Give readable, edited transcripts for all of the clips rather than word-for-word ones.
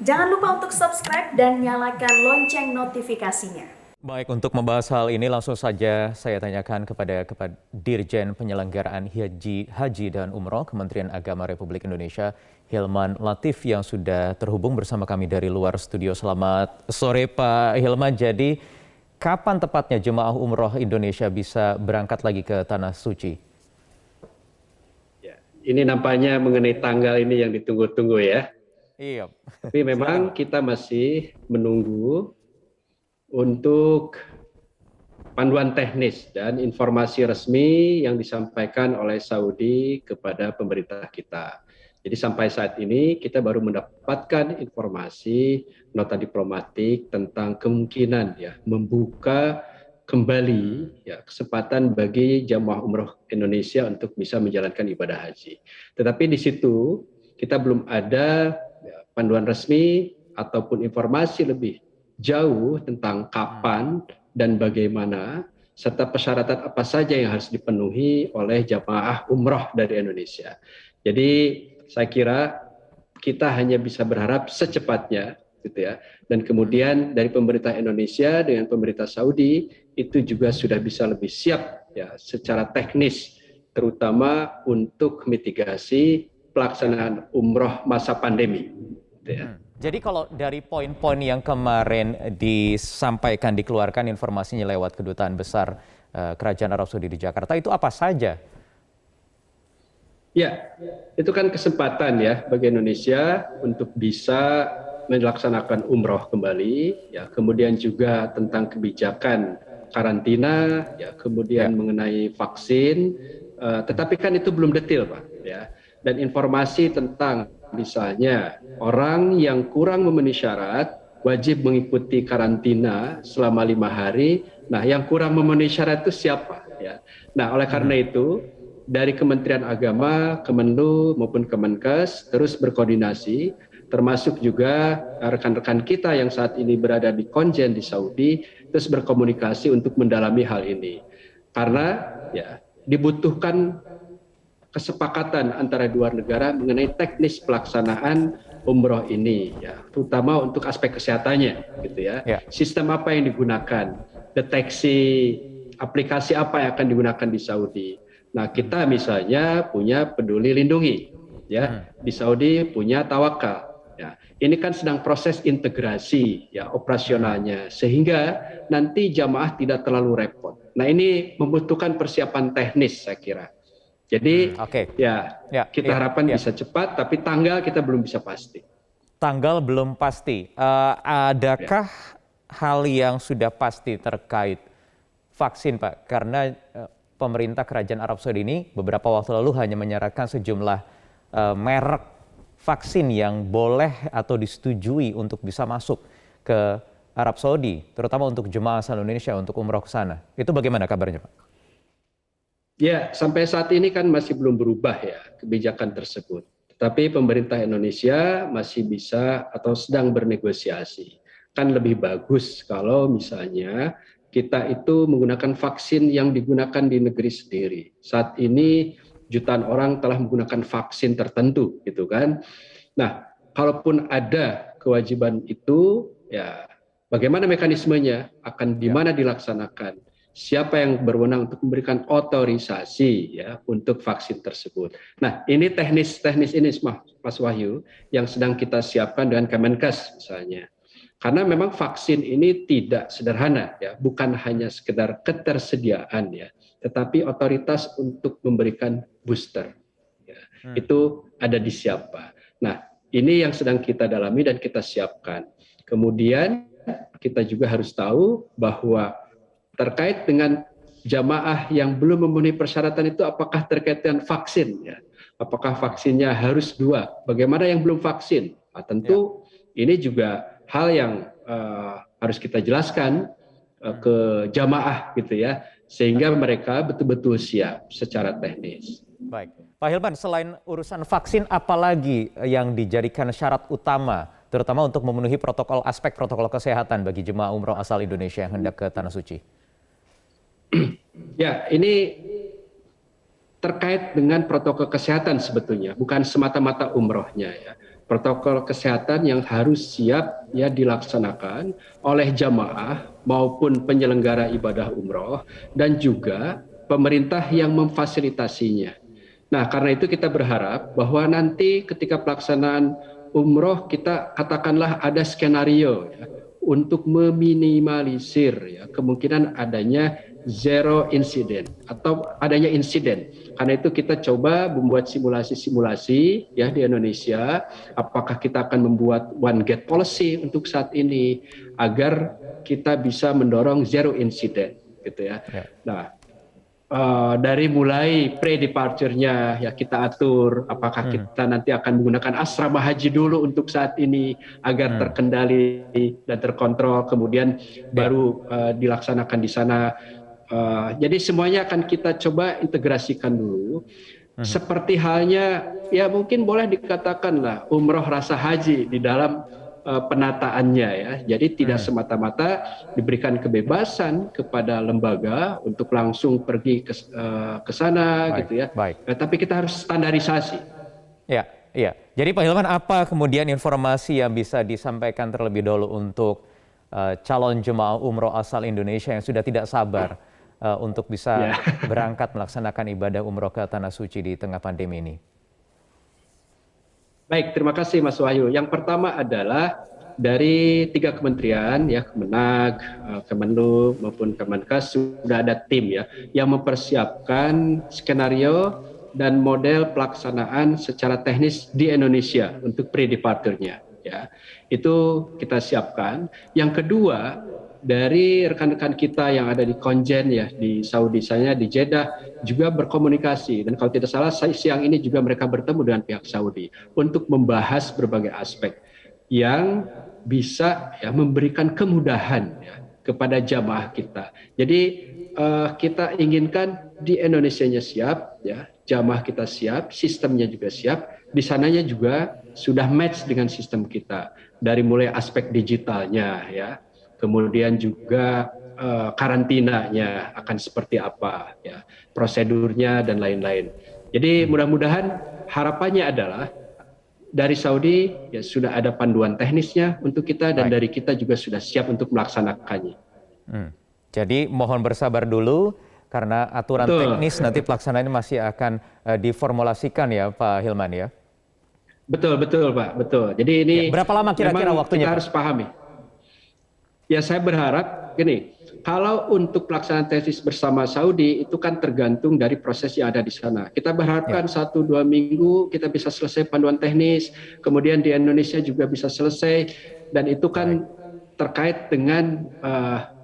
Jangan lupa untuk subscribe dan nyalakan lonceng notifikasinya. Baik, untuk membahas hal ini langsung saja saya tanyakan kepada Dirjen Penyelenggaraan Haji dan Umroh Kementerian Agama Republik Indonesia, Hilman Latif yang sudah terhubung bersama kami dari luar studio. Selamat sore Pak Hilman. Jadi kapan tepatnya jemaah umroh Indonesia bisa berangkat lagi ke Tanah Suci? Ya, ini nampaknya mengenai tanggal ini yang ditunggu-tunggu ya. Iya. Tapi memang kita masih menunggu untuk panduan teknis dan informasi resmi yang disampaikan oleh Saudi kepada pemerintah kita. Jadi sampai saat ini kita baru mendapatkan informasi nota diplomatik tentang kemungkinan ya membuka kembali ya kesempatan bagi jamaah umroh Indonesia untuk bisa menjalankan ibadah haji. Tetapi di situ kita belum ada panduan resmi ataupun informasi lebih jauh tentang kapan dan bagaimana serta persyaratan apa saja yang harus dipenuhi oleh jamaah umroh dari Indonesia. Jadi saya kira kita hanya bisa berharap secepatnya gitu ya. Dan kemudian dari pemerintah Indonesia dengan pemerintah Saudi itu juga sudah bisa lebih siap ya secara teknis terutama untuk mitigasi pelaksanaan umroh masa pandemi. Jadi kalau dari poin-poin yang kemarin disampaikan, dikeluarkan informasinya lewat Kedutaan Besar Kerajaan Arab Saudi di Jakarta, itu apa saja? Ya, itu kan kesempatan ya bagi Indonesia untuk bisa melaksanakan umroh kembali, ya kemudian juga tentang kebijakan karantina, ya kemudian mengenai vaksin, tetapi kan itu belum detail Pak, ya. Dan informasi tentang misalnya orang yang kurang memenuhi syarat wajib mengikuti karantina selama 5 hari. Nah, yang kurang memenuhi syarat itu siapa? Ya. Nah, oleh karena itu dari Kementerian Agama, Kemenlu maupun Kemenkes terus berkoordinasi, termasuk juga rekan-rekan kita yang saat ini berada di konjen di Saudi terus berkomunikasi untuk mendalami hal ini. Karena ya dibutuhkan kesepakatan antara dua negara mengenai teknis pelaksanaan umroh ini ya, terutama untuk aspek kesehatannya gitu ya. Sistem apa yang digunakan, deteksi aplikasi apa yang akan digunakan di Saudi. Nah, kita misalnya punya Peduli Lindungi ya, di Saudi punya Tawakal. Ya, ini kan sedang proses integrasi ya operasionalnya sehingga nanti jamaah tidak terlalu repot. Nah, ini membutuhkan persiapan teknis saya kira. Jadi kita harapkan bisa cepat, tapi tanggal kita belum bisa pasti. Tanggal belum pasti. Adakah hal yang sudah pasti terkait vaksin, Pak? Karena pemerintah Kerajaan Arab Saudi ini beberapa waktu lalu hanya menyarankan sejumlah merek vaksin yang boleh atau disetujui untuk bisa masuk ke Arab Saudi, terutama untuk jemaah asal Indonesia untuk umroh ke sana. Itu bagaimana kabarnya, Pak? Ya, sampai saat ini kan masih belum berubah ya kebijakan tersebut. Tetapi pemerintah Indonesia masih bisa atau sedang bernegosiasi. Kan lebih bagus kalau misalnya kita itu menggunakan vaksin yang digunakan di negeri sendiri. Saat ini jutaan orang telah menggunakan vaksin tertentu gitu kan. Nah, kalaupun ada kewajiban itu ya bagaimana mekanismenya, akan di mana dilaksanakan, siapa yang berwenang untuk memberikan otorisasi ya untuk vaksin tersebut. Nah, ini teknis ini Mas Wahyu yang sedang kita siapkan dengan Kemenkes misalnya. Karena memang vaksin ini tidak sederhana ya, bukan hanya sekedar ketersediaan ya, tetapi otoritas untuk memberikan booster. Ya, itu ada di siapa. Nah, ini yang sedang kita dalami dan kita siapkan. Kemudian kita juga harus tahu bahwa terkait dengan jamaah yang belum memenuhi persyaratan itu apakah terkait dengan vaksin ya? Apakah vaksinnya harus 2? Bagaimana yang belum vaksin? Nah, tentu ini juga hal yang harus kita jelaskan ke jamaah gitu ya, sehingga mereka betul-betul siap secara teknis. Baik, Pak Hilman, selain urusan vaksin, apalagi yang dijadikan syarat utama, terutama untuk memenuhi aspek protokol kesehatan bagi jemaah umroh asal Indonesia yang hendak ke Tanah Suci? Ya, ini terkait dengan protokol kesehatan sebetulnya, bukan semata-mata umrohnya ya. protokol kesehatan yang harus siap ya dilaksanakan oleh jamaah maupun penyelenggara ibadah umroh dan juga pemerintah yang memfasilitasinya. Nah, karena itu kita berharap bahwa nanti ketika pelaksanaan umroh kita katakanlah ada skenario ya, untuk meminimalisir ya, kemungkinan adanya zero incident atau adanya insiden. Karena itu kita coba membuat simulasi-simulasi ya di Indonesia. Apakah kita akan membuat one gate policy untuk saat ini agar kita bisa mendorong zero incident, gitu ya. Nah, dari mulai pre-departure-nya ya kita atur apakah kita nanti akan menggunakan asrama haji dulu untuk saat ini agar terkendali dan terkontrol, kemudian baru dilaksanakan di sana. Jadi semuanya akan kita coba integrasikan dulu. Seperti halnya ya mungkin boleh dikatakan lah umroh rasa haji di dalam penataannya ya. Jadi tidak semata-mata diberikan kebebasan kepada lembaga untuk langsung pergi ke sana gitu ya. Tapi kita harus standarisasi. Ya, iya. Jadi Pak Hilman, apa kemudian informasi yang bisa disampaikan terlebih dahulu untuk calon jemaah umroh asal Indonesia yang sudah tidak sabar untuk bisa berangkat melaksanakan ibadah umroh ke Tanah Suci di tengah pandemi ini? Baik, terima kasih Mas Wahyu. Yang pertama adalah dari 3 kementerian ya, Kemenag, Kemenlu maupun Kemenkes sudah ada tim ya yang mempersiapkan skenario dan model pelaksanaan secara teknis di Indonesia untuk pre-departure-nya ya. Itu kita siapkan. Yang kedua, dari rekan-rekan kita yang ada di Konjen ya di Saudi, saya di Jeddah juga berkomunikasi, dan kalau tidak salah siang ini juga mereka bertemu dengan pihak Saudi untuk membahas berbagai aspek yang bisa ya memberikan kemudahan ya kepada jamaah kita. Jadi kita inginkan di Indonesianya siap ya, jamaah kita siap, sistemnya juga siap, di sananya juga sudah match dengan sistem kita dari mulai aspek digitalnya ya. Kemudian juga karantinanya akan seperti apa, ya, prosedurnya dan lain-lain. Jadi mudah-mudahan harapannya adalah dari Saudi ya sudah ada panduan teknisnya untuk kita dan dari kita juga sudah siap untuk melaksanakannya. Jadi mohon bersabar dulu karena aturan teknis nanti pelaksanaannya masih akan diformulasikan ya Pak Hilman ya. Betul Pak, betul. Jadi ini berapa lama kira-kira waktunya? Kita harus pahami. Ya saya berharap gini, kalau untuk pelaksanaan teknis bersama Saudi itu kan tergantung dari proses yang ada di sana. Kita berharapkan 1-2 minggu kita bisa selesai panduan teknis, kemudian di Indonesia juga bisa selesai, dan itu kan terkait dengan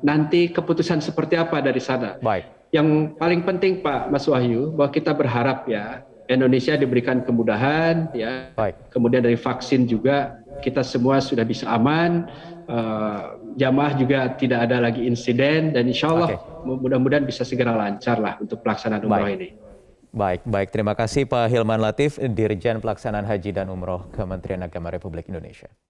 nanti keputusan seperti apa dari sana. Yang paling penting Pak Mas Wahyu, bahwa kita berharap ya Indonesia diberikan kemudahan ya, kemudian dari vaksin juga kita semua sudah bisa aman. Jamaah juga tidak ada lagi insiden, dan insya Allah mudah-mudahan bisa segera lancar lah untuk pelaksanaan umroh ini. Baik. Terima kasih Pak Hilman Latif, Dirjen Pelaksanaan Haji dan Umroh Kementerian Agama Republik Indonesia.